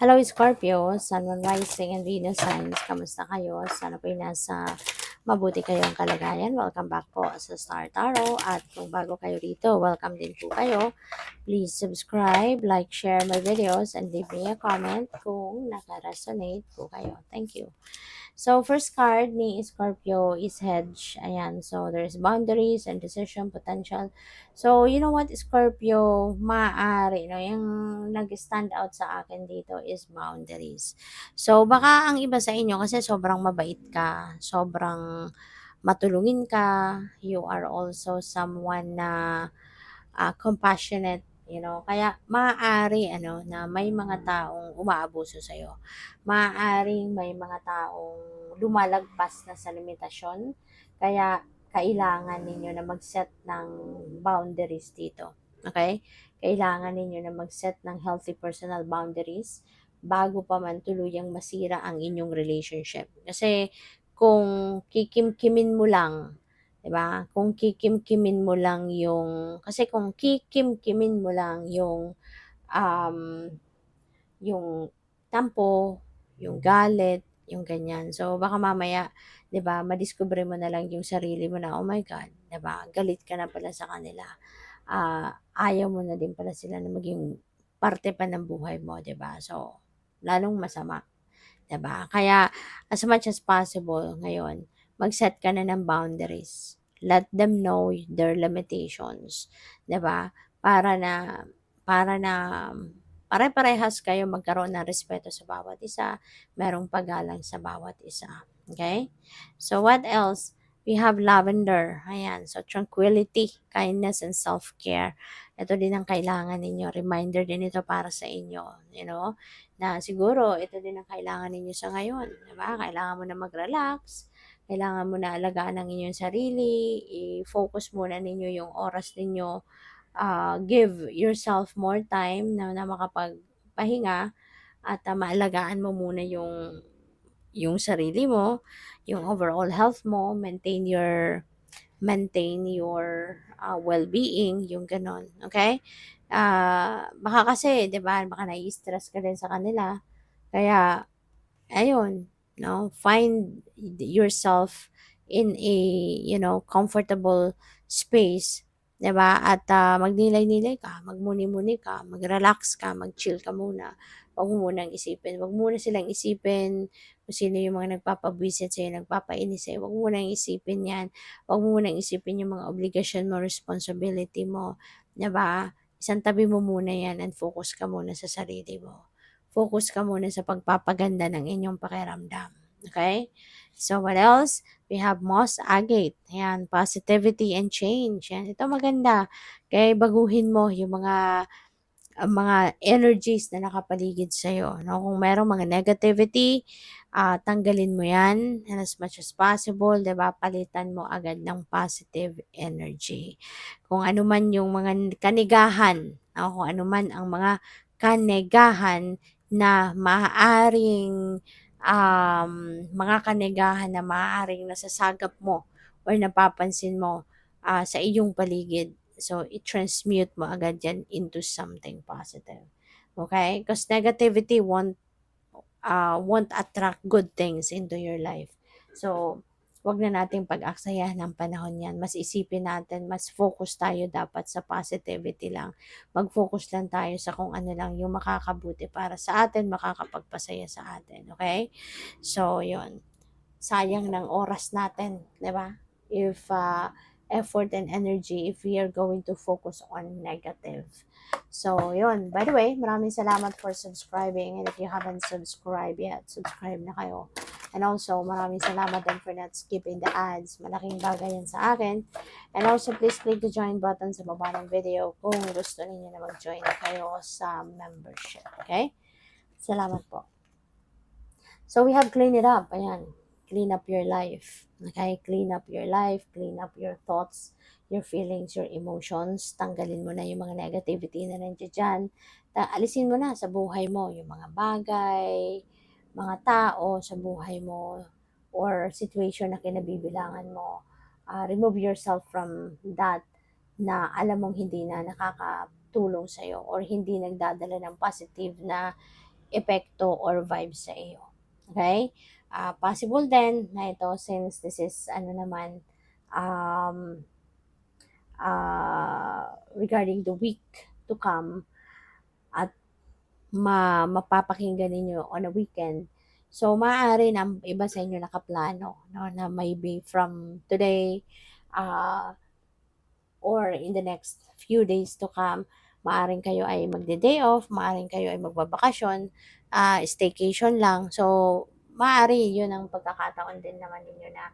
Hello Scorpio, Sun, Moon, Rising, and Venus signs. Kamusta kayo? Sana po'y nasa mabuti kayong kalagayan. Welcome back po sa Star Tarot. At kung bago kayo dito, welcome din po kayo. Please subscribe, like, share my videos, and leave me a comment kung naka-resonate po kayo. Thank you. So, first card ni Scorpio is hedge. Ayan. So, there's boundaries and decision potential. So, you know what, Scorpio, maaari, no, yung nag-stand out sa akin dito is boundaries. So, baka ang iba sa inyo kasi sobrang mabait ka, sobrang matulungin ka, you are also someone na compassionate, kaya maaari na may mga taong umaabuso sa iyo. Maaaring may mga taong lumalagpas na sa limitasyon, kaya kailangan ninyo na mag-set ng boundaries dito. Okay? Kailangan ninyo na mag-set ng healthy personal boundaries bago pa man tuluyang masira ang inyong relationship. Kasi kung kikimkimin mo lang, 'di ba? Kung kikimkimin mo lang yung kasi kung kikimkimin mo lang um, yung tampo, yung galit, yung ganyan. So baka mamaya, 'di ba, madiskubre mo na lang yung sarili mo na, oh my God, 'di ba? Galit ka na pala sa kanila. Ayaw mo na din pala sila na maging parte pa ng buhay mo, 'di ba? So lalong masama. 'Di ba? Kaya as much as possible ngayon, mag-set ka na ng boundaries. Let them know their limitations, 'di ba? Para na pare-parehas kayo magkaroon ng respeto sa bawat isa, merong paggalang sa bawat isa. Okay? So what else? We have lavender. Ayan. So tranquility, kindness, and self-care. Ito din ang kailangan ninyo. Reminder din ito para sa inyo. Na siguro ito din ang kailangan ninyo sa ngayon, 'di ba? Kailangan mo na mag-relax, kailangan mo na alagaan ang inyong sarili, i-focus muna ninyo yung oras ninyo, give yourself more time na makapagpahinga at maalagaan mo muna yung sarili mo, yung overall health mo, maintain your well-being, yung ganon, okay? Baka kasi, 'di ba, baka nai-stress ka din sa kanila, kaya ayun, no, find yourself in a, comfortable space, 'di ba? At magnilay-nilay ka, magmuni-muni ka, mag-relax ka, mag-chill ka muna. Wag mo na silang isipin kung sino yung mga nagpapabwisit sa'yo, nagpapainis sa'yo. Wag mo nang isipin 'yan. Wag mo nang isipin yung mga obligasyon mo, responsibility mo, 'di ba? Isantabi mo muna 'yan and focus ka muna sa sarili mo. Focus ka muna sa pagpapaganda ng inyong pakiramdam. Okay? So, what else? We have moss agate. Ayan, positivity and change. Yan, ito maganda. Kaya baguhin mo yung mga energies na nakapaligid sa'yo. No? Kung merong mga negativity, tanggalin mo yan and as much as possible, 'di ba? Palitan mo agad ng positive energy. Kung ano man yung mga kanigahan, kung ano man ang mga kanegahan na maaaring mga kanegahan na maaaring nasasagap mo or napapansin mo sa iyong paligid. So, i-transmute mo agad yan into something positive. Okay? Because negativity won't attract good things into your life. So, wag na nating pag-aksayahan ng panahon yan. Mas isipin natin, mas focus tayo dapat sa positivity lang. Mag-focus lang tayo sa kung ano lang yung makakabuti para sa atin, makakapagpasaya sa atin. Okay? So, yun. Sayang ng oras natin, di ba? If effort and energy if we are going to focus on negative. So, yun. By the way, maraming salamat for subscribing. And if you haven't subscribed yet, subscribe na kayo. And also, maraming salamat din for not skipping the ads. Malaking bagay yan sa akin. And also, please click the join button sa baba ng video kung gusto niyo na mag-join kayo sa membership. Okay? Salamat po. So, we have clean it up. Ayan. Clean up your life. Okay? Clean up your life. Clean up your thoughts, your feelings, your emotions. Tanggalin mo na yung mga negativity na nandiyan dyan. Alisin mo na sa buhay mo yung mga bagay, mga tao sa buhay mo, or situation na kinabibilangan mo. Remove yourself from that na alam mong hindi na nakakatulong sa'yo or hindi nagdadala ng positive na epekto or vibes sa iyo. Okay? Possible din na ito, since this is ano naman, um, regarding the week to come, at mapapakinggan ninyo on a weekend. So, maaari na iba sa inyo nakaplano, no, na maybe from today, uh, or in the next few days to come, maaring kayo ay magde-day off, maaring kayo ay magbabakasyon, staycation lang. So, maaari yun ang pagkakataon din naman ninyo na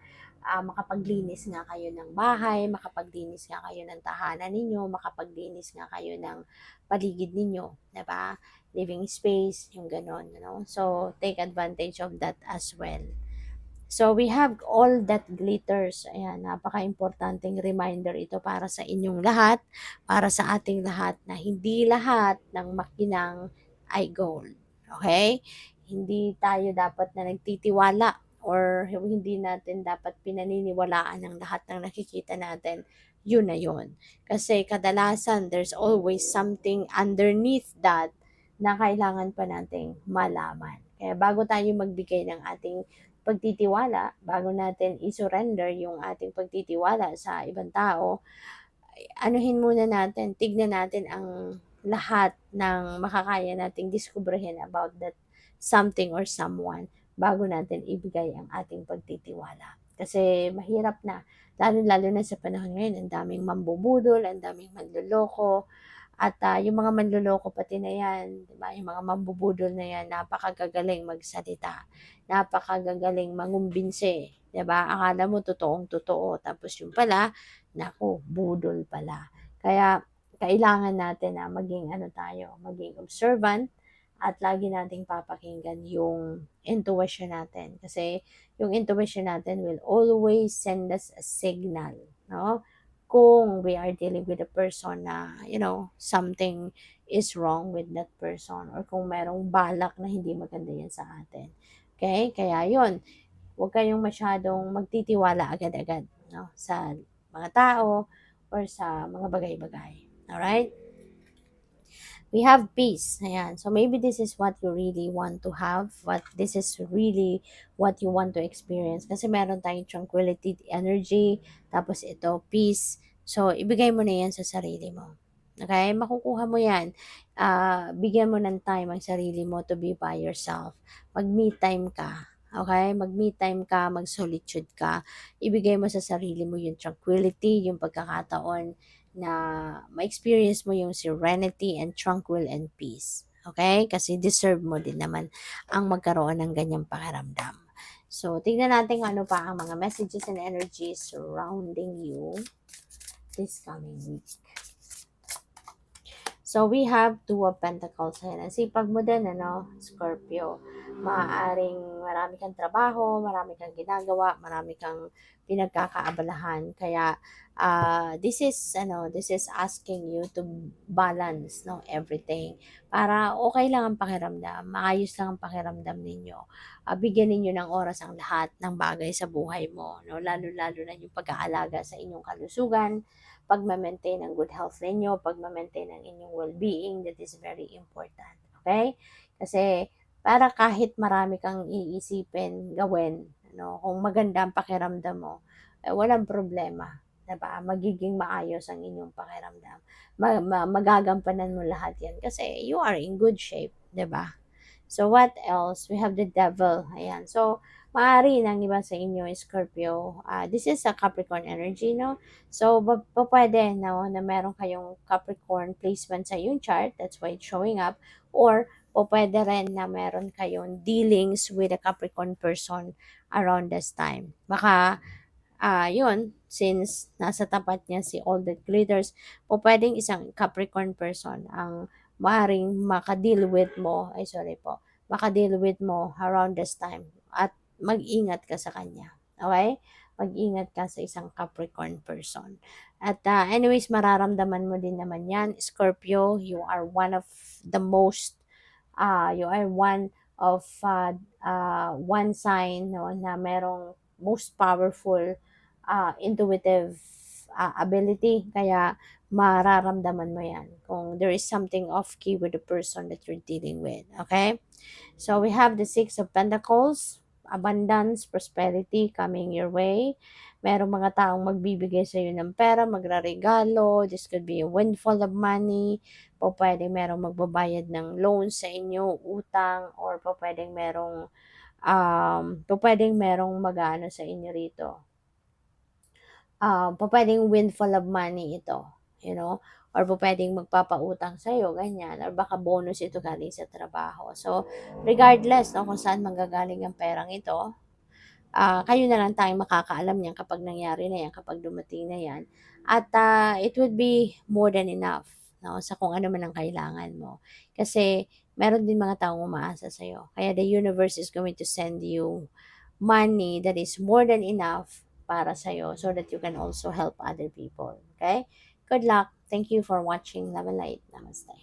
makapaglinis nga kayo ng bahay, makapaglinis nga kayo ng tahanan ninyo, makapaglinis nga kayo ng paligid ninyo, 'di ba? Living space, yung gano'n, you know? So, take advantage of that as well. So, we have all that glitters. Ayan, napaka-importanting reminder ito para sa inyong lahat, para sa ating lahat, na hindi lahat ng makinang ay gold. Okay? Hindi tayo dapat na nagtitiwala, or hindi natin dapat pinaniniwalaan ng lahat ng nakikita natin. Yun na yun. Kasi kadalasan, there's always something underneath that na kailangan pa nating malaman. Kaya bago tayo magbigay ng ating pagtitiwala, bago natin i-surrender yung ating pagtitiwala sa ibang tao, anuhin muna natin, tignan natin ang lahat ng makakaya nating diskubrehin about that something or someone bago natin ibigay ang ating pagtitiwala. Kasi mahirap na, lalo-lalo na sa panahon ngayon, ang daming mambubudol, ang daming manloloko, at yung mga manloloko pati na yan, 'di ba? Yung mga mambubudol na yan, napakagagaling magsalita, napakagagaling mangumbinsi, 'di ba? Akala mo totoong-totoo, tapos yung pala, naku, budol pala. Kaya kailangan natin na maging ano tayo, maging observant, at lagi nating papakinggan yung intuition natin. Kasi yung intuition natin will always send us a signal, no? Kung we are dealing with a person na, something is wrong with that person, or kung merong balak na hindi maganda yan sa atin. Okay? Kaya yun, huwag kayong masyadong magtitiwala agad-agad, no, sa mga tao or sa mga bagay-bagay. Alright? We have peace. Ayan. So maybe this is what you really want to have. This is really what you want to experience. Kasi meron tayong tranquility, energy, tapos ito, peace. So, ibigay mo na yan sa sarili mo. Okay? Makukuha mo yan. Bigyan mo ng time ang sarili mo to be by yourself. Mag-me time ka. Okay? Mag-me time ka, mag-solitude ka. Ibigay mo sa sarili mo yung tranquility, yung pagkakataon na ma-experience mo yung serenity and tranquil and peace. Okay? Kasi deserve mo din naman ang magkaroon ng ganyang pakiramdam. So, tingnan natin kung ano pa ang mga messages and energies surrounding you this coming week. So, we have Two of Pentacles. Ayan, ang sipag mo din, Scorpio. Maaaring marami kang trabaho, marami kang ginagawa, marami kang pinagkakaabalahan. Kaya, this is asking you to balance, no, everything. Para okay lang ang pakiramdam, maayos lang ang pakiramdam ninyo. Bigyan ninyo ng oras ang lahat ng bagay sa buhay mo, no? Lalo-lalo na yung pag-aalaga sa inyong kalusugan, pag-maintain ng good health ninyo, pag-maintain ng inyong well-being, that is very important. Okay? Kasi para kahit marami kang iisipin, gawin, kung maganda ang pakiramdam mo, walang problema. Diba? Magiging maayos ang inyong pakiramdam. Magagampanan mo lahat yan kasi you are in good shape. Diba? So, what else? We have the devil. Ayan. So, maaari ng iba sa inyo, Scorpio. This is a Capricorn energy, no? So, pwede, no, na meron kayong Capricorn placement sa yung chart. That's why it's showing up. Or, pwede rin na meron kayong dealings with a Capricorn person around this time. Baka, yun, since nasa tapat niya si All That Glitters, pwedeng isang Capricorn person ang maaaring makadeal with mo, makadeal with mo around this time. At mag-ingat ka sa kanya. Okay? Mag-ingat ka sa isang Capricorn person. At anyways, mararamdaman mo din naman yan, Scorpio. You are one of the most, you are one sign, no, na merong most powerful intuitive ability. Kaya mararamdaman mo yan kung there is something off key with the person that you're dealing with. Okay? So we have the Six of Pentacles, abundance, prosperity coming your way. Merong mga taong magbibigay sa iyo ng pera, magraregalo. This could be a windfall of money. Po pwedeng merong magbabayad ng loan sa inyo, utang, or po pwedeng merong mag-ano sa inyo rito. Po pwedeng windfall of money ito, you know, or po pwedeng magpapautang sa'yo, ganyan, or baka bonus ito galing sa trabaho. So, regardless, no, kung saan manggagaling ang perang ito, kayo na lang tayong makakaalam niyan kapag nangyari na yan, kapag dumating na yan. At it would be more than enough, no, sa kung ano man ang kailangan mo. Kasi meron din mga taong umaasa sa'yo. Kaya the universe is going to send you money that is more than enough para sa'yo so that you can also help other people. Okay? Good luck. Thank you for watching. Love and light. Namaste.